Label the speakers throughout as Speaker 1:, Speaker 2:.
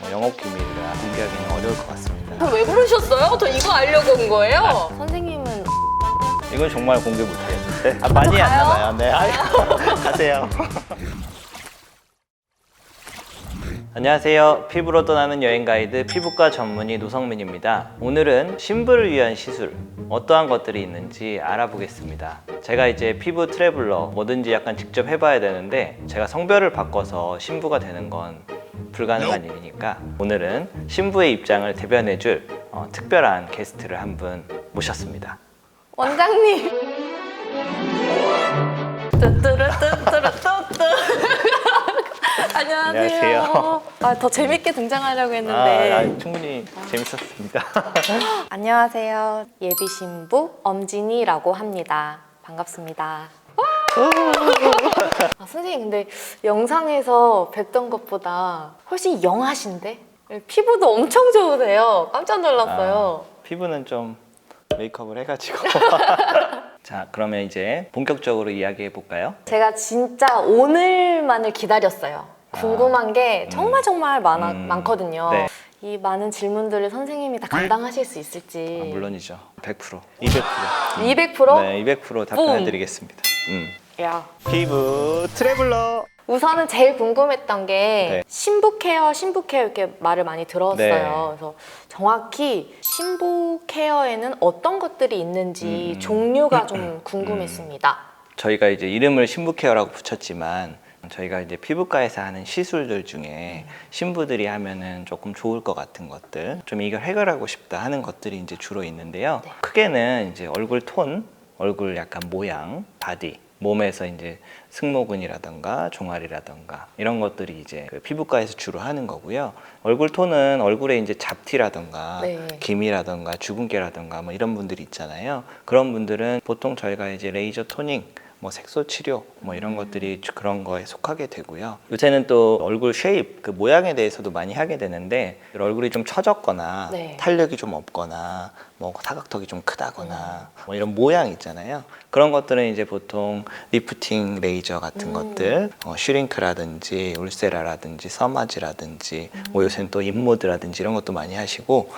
Speaker 1: 영업 기밀이라 공개하기는 어려울 것 같습니다.
Speaker 2: 그럼 왜 부르셨어요? 저 이거 알려고 온 거예요? 선생님은
Speaker 1: 이건 정말 공개 못하겠는데. 많이 안
Speaker 2: 가요?
Speaker 1: 남아요. 네, 가세요. 안녕하세요. 피부로 떠나는 여행 가이드 피부과 전문의 노성민입니다. 오늘은 신부를 위한 시술 어떠한 것들이 있는지 알아보겠습니다. 제가 이제 피부 트래블러 뭐든지 약간 직접 해봐야 되는데 제가 성별을 바꿔서 신부가 되는 건 불가능한 일이니까 오늘은 신부의 입장을 대변해줄 특별한 게스트를 한 분 모셨습니다.
Speaker 2: 원장님. 뚜뚜루뚜뚜루뚜뚜. 안녕하세요. 더 재밌게 등장하려고 했는데.
Speaker 1: 충분히 재밌었습니다.
Speaker 2: 안녕하세요. 예비 신부 엄진이라고 합니다. 반갑습니다. 선생님 근데 영상에서 뵀던 것보다 훨씬 영하신데? 피부도 엄청 좋으세요. 깜짝 놀랐어요.
Speaker 1: 피부는 좀 메이크업을 해가지고. 자, 그러면 이제 본격적으로 이야기해 볼까요?
Speaker 2: 제가 진짜 오늘만을 기다렸어요. 궁금한 게 정말 많거든요.
Speaker 1: 네.
Speaker 2: 이 많은 질문들을 선생님이 다 감당하실 수 있을지.
Speaker 1: 물론이죠. 100%, 200%.
Speaker 2: 200%?
Speaker 1: 네, 200% 답변해 드리겠습니다.
Speaker 2: 야.
Speaker 1: 피부 트래블러.
Speaker 2: 우선은 제일 궁금했던 게
Speaker 1: 네.
Speaker 2: 신부 케어 이렇게 말을 많이 들었어요.
Speaker 1: 네.
Speaker 2: 그래서 정확히 신부 케어에는 어떤 것들이 있는지 종류가 좀 궁금했습니다.
Speaker 1: 저희가 이제 이름을 신부 케어라고 붙였지만 저희가 이제 피부과에서 하는 시술들 중에 신부들이 하면은 조금 좋을 것 같은 것들, 좀 이걸 해결하고 싶다 하는 것들이 이제 주로 있는데요.
Speaker 2: 네.
Speaker 1: 크게는 이제 얼굴 톤, 얼굴 약간 모양, 바디, 몸에서 이제 승모근이라던가 종아리라던가 이런 것들이 이제 그 피부과에서 주로 하는 거고요. 얼굴 톤은 얼굴에 이제 잡티라던가
Speaker 2: 네.
Speaker 1: 기미라던가 주근깨라던가 뭐 이런 분들이 있잖아요. 그런 분들은 보통 저희가 이제 레이저 토닝, 뭐 색소 치료 뭐 이런 것들이 그런 거에 속하게 되고요. 요새는 또 얼굴 쉐입 그 모양에 대해서도 많이 하게 되는데 얼굴이 좀 처졌거나
Speaker 2: 네.
Speaker 1: 탄력이 좀 없거나 뭐 사각턱이 좀 크다거나 뭐 이런 모양 있잖아요. 그런 것들은 이제 보통 리프팅 레이저 같은 것들, 슈링크라든지 울세라라든지 서마지라든지 뭐 요새는 또 인모드라든지 이런 것도 많이 하시고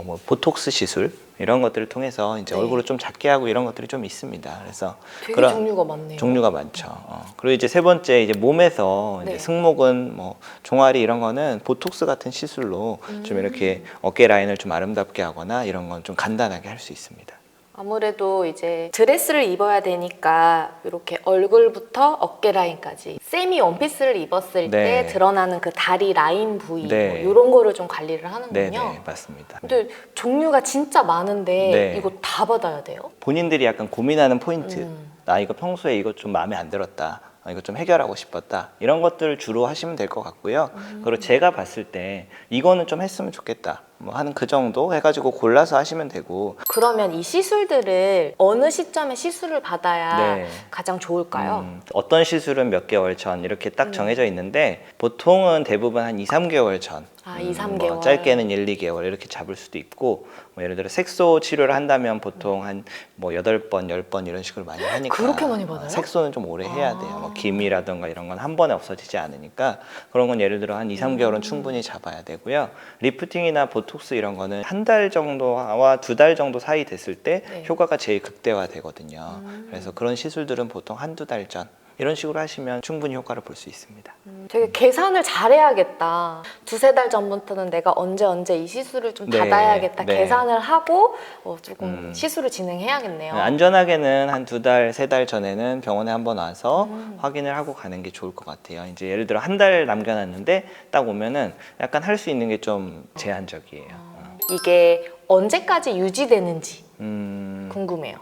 Speaker 1: 뭐 보톡스 시술 이런 것들을 통해서 이제
Speaker 2: 네.
Speaker 1: 얼굴을 좀 작게 하고 이런 것들이 좀 있습니다. 그래서
Speaker 2: 되게
Speaker 1: 그런
Speaker 2: 종류가 많네요.
Speaker 1: 종류가 많죠. 그리고 이제 세 번째 이제 몸에서
Speaker 2: 네.
Speaker 1: 이제 승모근, 뭐 종아리 이런 거는 보톡스 같은 시술로 좀 이렇게 어깨 라인을 좀 아름답게 하거나 이런 건 좀 간단하게 할 수 있습니다.
Speaker 2: 아무래도 이제 드레스를 입어야 되니까 이렇게 얼굴부터 어깨 라인까지 세미 원피스를 입었을
Speaker 1: 네.
Speaker 2: 때 드러나는 그 다리 라인 부위
Speaker 1: 네.
Speaker 2: 뭐 이런 거를 좀 관리를 하는군요.
Speaker 1: 네, 맞습니다.
Speaker 2: 근데 종류가 진짜 많은데
Speaker 1: 네.
Speaker 2: 이거 다 받아야 돼요?
Speaker 1: 본인들이 약간 고민하는 포인트, 나 이거 평소에 이거 좀 마음에 안 들었다, 이거 좀 해결하고 싶었다, 이런 것들을 주로 하시면 될 것 같고요. 그리고 제가 봤을 때 이거는 좀 했으면 좋겠다 뭐 하는 그 정도 해가지고 골라서 하시면 되고.
Speaker 2: 그러면 이 시술들을 어느 시점에 시술을 받아야
Speaker 1: 네.
Speaker 2: 가장 좋을까요?
Speaker 1: 어떤 시술은 몇 개월 전 이렇게 딱 정해져 있는데 보통은 대부분 한 2, 3개월 전.
Speaker 2: 2, 3개월.
Speaker 1: 뭐 짧게는 1, 2개월 이렇게 잡을 수도 있고, 뭐 예를 들어 색소 치료를 한다면 보통 한 뭐 8번, 10번 이런 식으로 많이 하니까.
Speaker 2: 그렇게 많이 받아요?
Speaker 1: 색소는 좀 오래 해야 돼요. 뭐 기미라던가 이런 건 한 번에 없어지지 않으니까 그런 건 예를 들어 한 2, 3개월은 충분히 잡아야 되고요. 리프팅이나 보톡스 이런 거는 한 달 정도와 2달 정도 사이 됐을 때
Speaker 2: 네.
Speaker 1: 효과가 제일 극대화되거든요. 그래서 그런 시술들은 보통 한두 달 전 이런 식으로 하시면 충분히 효과를 볼 수 있습니다.
Speaker 2: 되게 계산을 잘해야겠다. 2-3달 전부터는 내가 언제 이 시술을 좀
Speaker 1: 네,
Speaker 2: 받아야겠다.
Speaker 1: 네.
Speaker 2: 계산을 하고 조금 시술을 진행해야겠네요.
Speaker 1: 안전하게는 한 2달, 3달 전에는 병원에 한번 와서 확인을 하고 가는 게 좋을 것 같아요. 이제 예를 들어 한 달 남겨놨는데 딱 오면은 약간 할 수 있는 게 좀 제한적이에요.
Speaker 2: 이게 언제까지 유지되는지
Speaker 1: 음,
Speaker 2: 궁금해요.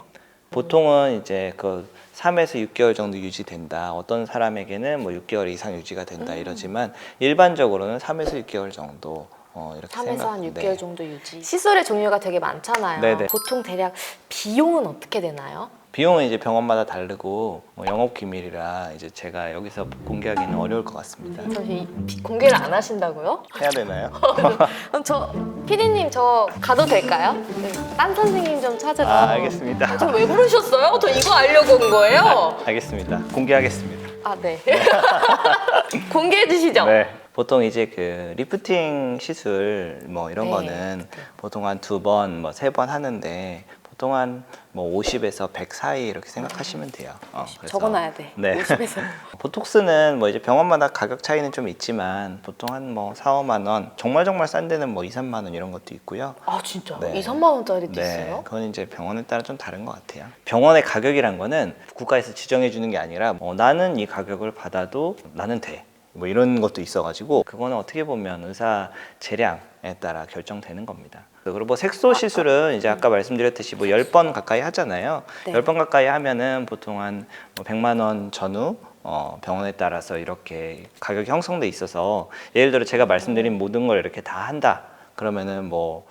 Speaker 1: 보통은 이제 그 3에서 6개월 정도 유지된다. 어떤 사람에게는 뭐 6개월 이상 유지가 된다 이러지만 일반적으로는 3에서 6개월 정도 이렇게
Speaker 2: 3에서 한 6개월
Speaker 1: 네.
Speaker 2: 정도 유지. 시술의 종류가 되게 많잖아요.
Speaker 1: 네네.
Speaker 2: 보통 대략 비용은 어떻게 되나요?
Speaker 1: 비용은 이제 병원마다 다르고 뭐 영업 기밀이라 이제 제가 여기서 공개하기는 어려울 것 같습니다.
Speaker 2: 잠시 공개를 안 하신다고요?
Speaker 1: 해야 되나요?
Speaker 2: 그럼 PD님 저 가도 될까요? 네. 딴 선생님 좀 찾으러.
Speaker 1: 알겠습니다.
Speaker 2: 저 왜 부르셨어요? 저 이거 알려고 온 거예요?
Speaker 1: 알겠습니다. 공개하겠습니다.
Speaker 2: 아, 네. 공개해 주시죠.
Speaker 1: 네. 보통 이제 그 리프팅 시술 뭐 이런
Speaker 2: 네.
Speaker 1: 거는 보통 한 2번, 뭐 3번 하는데 보통 한 뭐 50에서 100 사이 이렇게 생각하시면 돼요. 그래서
Speaker 2: 적어놔야 돼.
Speaker 1: 네.
Speaker 2: 50에서.
Speaker 1: 보톡스는 뭐 이제 병원마다 가격 차이는 좀 있지만 보통 한 뭐 4, 5만 원, 정말 싼 데는 뭐 2, 3만 원 이런 것도 있고요.
Speaker 2: 아 진짜?
Speaker 1: 네.
Speaker 2: 2, 3만 원짜리도
Speaker 1: 네,
Speaker 2: 있어요?
Speaker 1: 그건 이제 병원에 따라 좀 다른 것 같아요. 병원의 가격이란 거는 국가에서 지정해 주는 게 아니라 나는 이 가격을 받아도 나는 돼. 뭐 이런 것도 있어가지고 그거는 어떻게 보면 의사 재량에 따라 결정되는 겁니다. 그리고 뭐 색소 시술은 이제 아까 말씀드렸듯이 뭐 10번 가까이 하잖아요.
Speaker 2: 네.
Speaker 1: 10번 가까이 하면은 보통 한 뭐 100만 원 전후 병원에 따라서 이렇게 가격이 형성돼 있어서 예를 들어 제가 말씀드린 모든 걸 이렇게 다 한다. 그러면은 뭐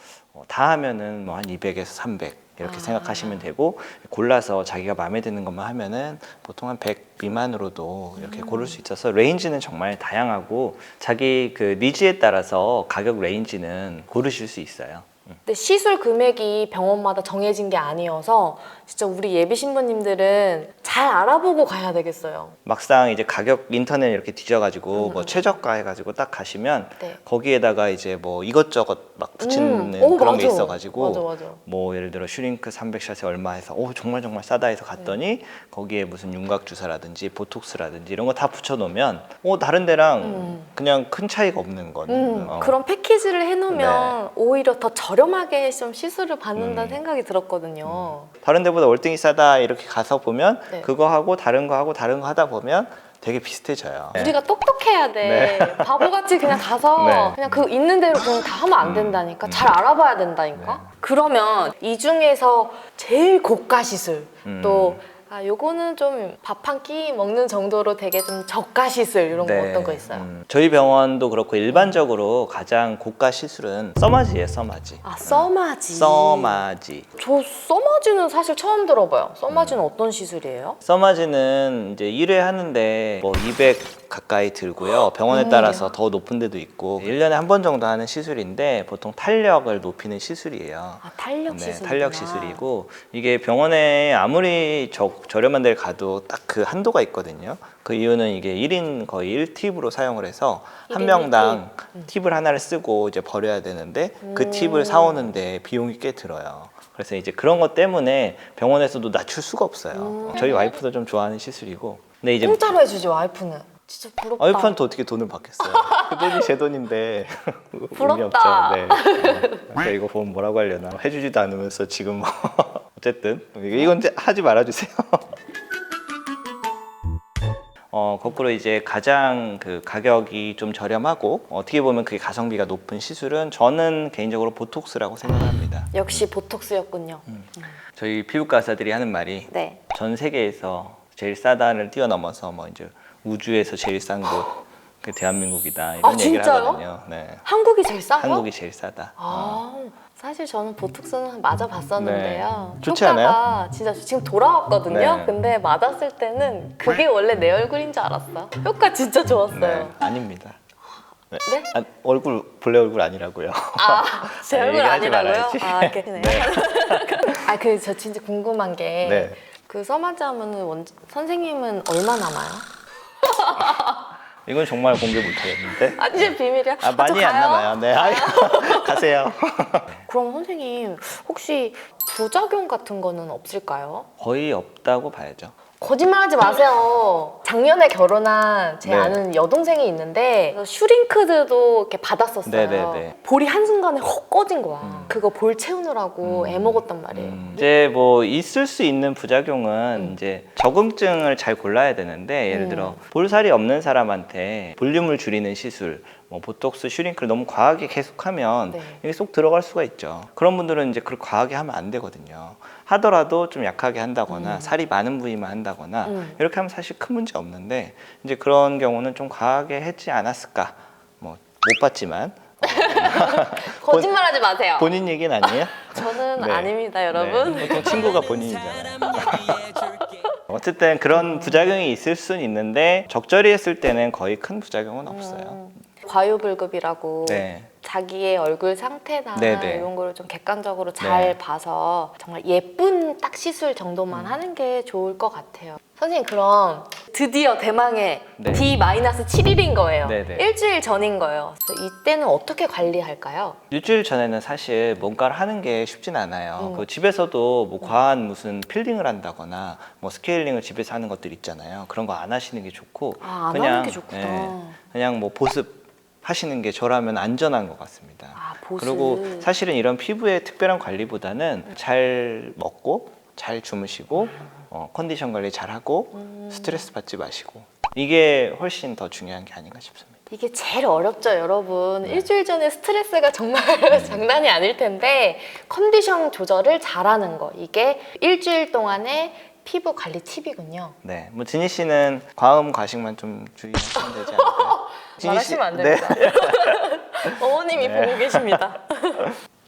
Speaker 1: 다 하면은 뭐 한 200에서 300 이렇게 생각하시면 되고 골라서 자기가 마음에 드는 것만 하면은 보통 한 100 미만으로도 이렇게 고를 수 있어서 레인지는 정말 다양하고 자기 그 니즈에 따라서 가격 레인지는 고르실 수 있어요.
Speaker 2: 근데 시술 금액이 병원마다 정해진 게 아니어서 진짜 우리 예비 신부님들은 잘 알아보고 가야 되겠어요.
Speaker 1: 막상 이제 가격 인터넷 이렇게 뒤져가지고 뭐 최저가 해가지고 딱 가시면
Speaker 2: 네.
Speaker 1: 거기에다가 이제 뭐 이것저것 막 붙이는
Speaker 2: 오,
Speaker 1: 그런
Speaker 2: 맞아.
Speaker 1: 게 있어가지고
Speaker 2: 맞아.
Speaker 1: 뭐 예를 들어 슈링크 300샷에 얼마 해서 정말 싸다 해서 갔더니 거기에 무슨 윤곽 주사라든지 보톡스라든지 이런 거 다 붙여놓으면 다른 데랑 그냥 큰 차이가 없는 건
Speaker 2: 그런 패키지를 해놓으면
Speaker 1: 네.
Speaker 2: 오히려 더 저렴하게 좀 시술을 받는다는 생각이 들었거든요.
Speaker 1: 다른 데보다 월등히 싸다 이렇게 가서 보면
Speaker 2: 네.
Speaker 1: 그거 하고 다른 거 하고 다른 거 하다 보면 되게 비슷해져요.
Speaker 2: 우리가 똑똑해야 돼.
Speaker 1: 네.
Speaker 2: 바보같이 그냥 가서
Speaker 1: 네.
Speaker 2: 그냥 그 있는 대로 그냥 다 하면 안 된다니까. 잘 알아봐야 된다니까.
Speaker 1: 네.
Speaker 2: 그러면 이 중에서 제일 고가 시술 또
Speaker 1: 음.
Speaker 2: 요거는 좀 밥 한 끼 먹는 정도로 되게 좀 저가 시술 이런 거 어떤 거 있어요?
Speaker 1: 저희 병원도 그렇고 일반적으로 가장 고가 시술은 써마지예요, 써마지.
Speaker 2: 써마지.
Speaker 1: 써마지.
Speaker 2: 저 써마지는 사실 처음 들어봐요. 써마지는 어떤 시술이에요?
Speaker 1: 써마지는 이제 1회 하는데 뭐 200 가까이 들고요. 병원에 따라서 더 높은 데도 있고 1년에 한 번 정도 하는 시술인데 보통 탄력을 높이는 시술이에요.
Speaker 2: 탄력
Speaker 1: 네,
Speaker 2: 시술.
Speaker 1: 탄력 시술이고 이게 병원에 아무리 저렴한 데를 가도 딱 그 한도가 있거든요. 그 이유는 이게 1인 거의 1팁으로 사용을 해서 한
Speaker 2: 1인
Speaker 1: 명당 팁을 하나를 쓰고 이제 버려야 되는데 그 팁을 사오는데 비용이 꽤 들어요. 그래서 이제 그런 것 때문에 병원에서도 낮출 수가 없어요. 저희 와이프도 좀 좋아하는 시술이고. 근데 이제
Speaker 2: 공짜로 해주지 와이프는. 진짜 부럽다.
Speaker 1: 와이프한테 어떻게 돈을 받겠어요? 그 돈이 제 돈인데 의미
Speaker 2: 부럽다.
Speaker 1: 없죠. 네. 그래서 이거 보면 뭐라고 하려나 해주지도 않으면서 지금 어쨌든 이건 이제 하지 말아주세요. 거꾸로 이제 가장 그 가격이 좀 저렴하고 어떻게 보면 그게 가성비가 높은 시술은 저는 개인적으로 보톡스라고 생각합니다.
Speaker 2: 역시 보톡스였군요.
Speaker 1: 저희 피부과 의사들이 하는 말이
Speaker 2: 네.
Speaker 1: 전 세계에서 제일 싸다를 뛰어넘어서 뭐 이제 우주에서 제일 싼 곳 그 대한민국이다 이런 얘기를
Speaker 2: 진짜요?
Speaker 1: 하거든요. 네.
Speaker 2: 한국이 제일 싸요?
Speaker 1: 한국이 제일 싸다.
Speaker 2: 사실 저는 보톡스는 맞아봤었는데요.
Speaker 1: 네. 좋지
Speaker 2: 효과가
Speaker 1: 않아요?
Speaker 2: 진짜 지금 돌아왔거든요.
Speaker 1: 네.
Speaker 2: 근데 맞았을 때는 그게 원래 내 얼굴인 줄 알았어. 효과 진짜 좋았어요.
Speaker 1: 네, 아닙니다. 네?
Speaker 2: 네?
Speaker 1: 본래 얼굴 아니라고요.
Speaker 2: 제 얼굴
Speaker 1: 얘기하지
Speaker 2: 아니라고요?
Speaker 1: 말아야지.
Speaker 2: 그러네요.
Speaker 1: 네.
Speaker 2: 저 진짜 궁금한 게
Speaker 1: 네.
Speaker 2: 그 써마지 하면은 선생님은 얼마 남아요?
Speaker 1: 이건 정말 공개 못하겠는데.
Speaker 2: 진짜 비밀이야?
Speaker 1: 많이
Speaker 2: 저
Speaker 1: 안
Speaker 2: 가요?
Speaker 1: 남아요. 네, 가세요.
Speaker 2: 그럼 선생님 혹시 부작용 같은 거는 없을까요?
Speaker 1: 거의 없다고 봐야죠.
Speaker 2: 거짓말하지 마세요. 작년에 결혼한 제
Speaker 1: 네.
Speaker 2: 아는 여동생이 있는데 슈링크드도 이렇게 받았었어요.
Speaker 1: 네네네.
Speaker 2: 볼이 한순간에 헉 꺼진 거야. 그거 볼 채우느라고 애먹었단 말이에요.
Speaker 1: 이제 뭐 있을 수 있는 부작용은 이제 적응증을 잘 골라야 되는데 예를 들어 볼살이 없는 사람한테 볼륨을 줄이는 시술, 뭐 보톡스, 슈링크를 너무 과하게 계속하면
Speaker 2: 네.
Speaker 1: 이게 쏙 들어갈 수가 있죠. 그런 분들은 이제 그걸 과하게 하면 안 되거든요. 하더라도 좀 약하게 한다거나 살이 많은 부위만 한다거나 이렇게 하면 사실 큰 문제 없는데 이제 그런 경우는 좀 과하게 했지 않았을까? 뭐 못 봤지만
Speaker 2: 거짓말하지 마세요.
Speaker 1: 본인 얘기는 아니에요?
Speaker 2: 저는
Speaker 1: 네.
Speaker 2: 아닙니다, 여러분.
Speaker 1: 네, 보통 친구가 본인이잖아요. 어쨌든 그런 부작용이 있을 수는 있는데 적절히 했을 때는 거의 큰 부작용은 없어요.
Speaker 2: 과유불급이라고
Speaker 1: 네.
Speaker 2: 자기의 얼굴 상태나
Speaker 1: 네네.
Speaker 2: 이런 거를 좀 객관적으로 잘
Speaker 1: 네.
Speaker 2: 봐서 정말 예쁜 딱 시술 정도만 하는 게 좋을 것 같아요. 선생님 그럼 드디어 대망의
Speaker 1: 네.
Speaker 2: D-7일인 거예요.
Speaker 1: 네네.
Speaker 2: 일주일 전인 거예요. 그래서 이때는 어떻게 관리할까요?
Speaker 1: 일주일 전에는 사실 뭔가를 하는 게 쉽진 않아요. 그 집에서도 뭐 과한 무슨 필링을 한다거나 뭐 스케일링을 집에서 하는 것들 있잖아요. 그런 거 안 하시는 게 좋고
Speaker 2: 안 하는 게 좋구나.
Speaker 1: 그냥 뭐 보습 하시는 게 저라면 안전한 것 같습니다.
Speaker 2: 보습.
Speaker 1: 그리고 사실은 이런 피부의 특별한 관리보다는 잘 먹고 잘 주무시고 컨디션 관리 잘하고 스트레스 받지 마시고 이게 훨씬 더 중요한 게 아닌가 싶습니다.
Speaker 2: 이게 제일 어렵죠, 여러분.
Speaker 1: 네.
Speaker 2: 일주일 전에 스트레스가 정말 장난이 아닐 텐데 컨디션 조절을 잘하는 거. 이게 일주일 동안의 피부 관리 팁이군요.
Speaker 1: 네, 뭐 진희 씨는 과음 과식만 좀 주의하시면 되지 않을까요?
Speaker 2: 말하시면 안 됩니다. 어머님이
Speaker 1: 네.
Speaker 2: 보고 계십니다.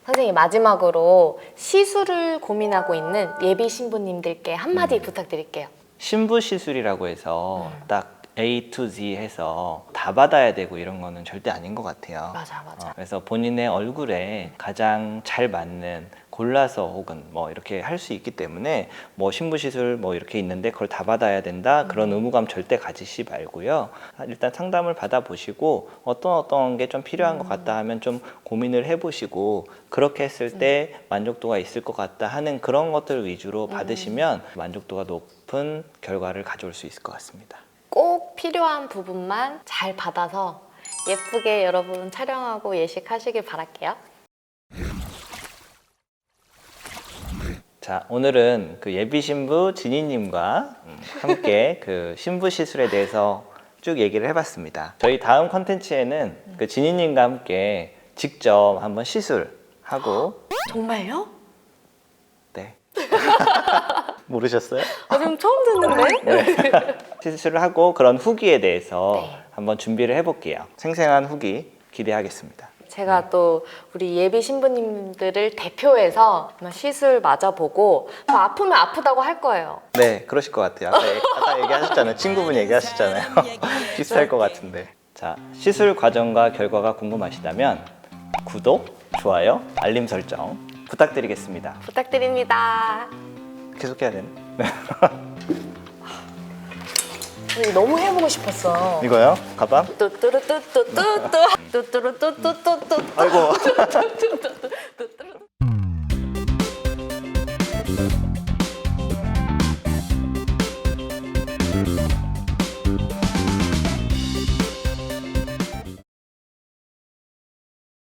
Speaker 2: 선생님 마지막으로 시술을 고민하고 있는 예비 신부님들께 한마디 부탁드릴게요.
Speaker 1: 신부 시술이라고 해서 딱 A to Z 해서 다 받아야 되고 이런 거는 절대 아닌 것 같아요.
Speaker 2: 맞아.
Speaker 1: 그래서 본인의 얼굴에 가장 잘 맞는 골라서 혹은 뭐 이렇게 할 수 있기 때문에 뭐 신부 시술 뭐 이렇게 있는데 그걸 다 받아야 된다 그런 의무감 절대 가지시 말고요. 일단 상담을 받아보시고 어떤 게 좀 필요한 것 같다 하면 좀 고민을 해보시고 그렇게 했을 때 만족도가 있을 것 같다 하는 그런 것들 위주로 받으시면 만족도가 높은 결과를 가져올 수 있을 것 같습니다.
Speaker 2: 꼭 필요한 부분만 잘 받아서 예쁘게 여러분 촬영하고 예식하시길 바랄게요.
Speaker 1: 자, 오늘은 그 예비 신부 진희님과 함께 그 신부 시술에 대해서 쭉 얘기를 해봤습니다. 저희 다음 컨텐츠에는 그 진희님과 함께 직접 한번 시술하고
Speaker 2: 정말요?
Speaker 1: 네. 모르셨어요?
Speaker 2: 지금 처음 듣는데?
Speaker 1: 시술을 하고 그런 후기에 대해서
Speaker 2: 네.
Speaker 1: 한번 준비를 해볼게요. 생생한 후기 기대하겠습니다.
Speaker 2: 제가 또 우리 예비 신부님들을 대표해서 한번 시술 맞아보고 또 아프면 아프다고 할 거예요.
Speaker 1: 네, 그러실 것 같아요. 아까 얘기하셨잖아요. 친구분 얘기하셨잖아요. 비슷할 것 같은데. 자, 시술 과정과 결과가 궁금하시다면 구독, 좋아요, 알림 설정 부탁드리겠습니다.
Speaker 2: 부탁드립니다.
Speaker 1: 계속 해야 되나?
Speaker 2: 너무 해보고 싶었어.
Speaker 1: 이거요? 가방?
Speaker 2: 뚜뚜루뚜뚜뚜뚜 뚜뚜루뚜뚜뚜뚜
Speaker 1: 아이고.
Speaker 2: 뚜뚜루뚜뚜뚜뚜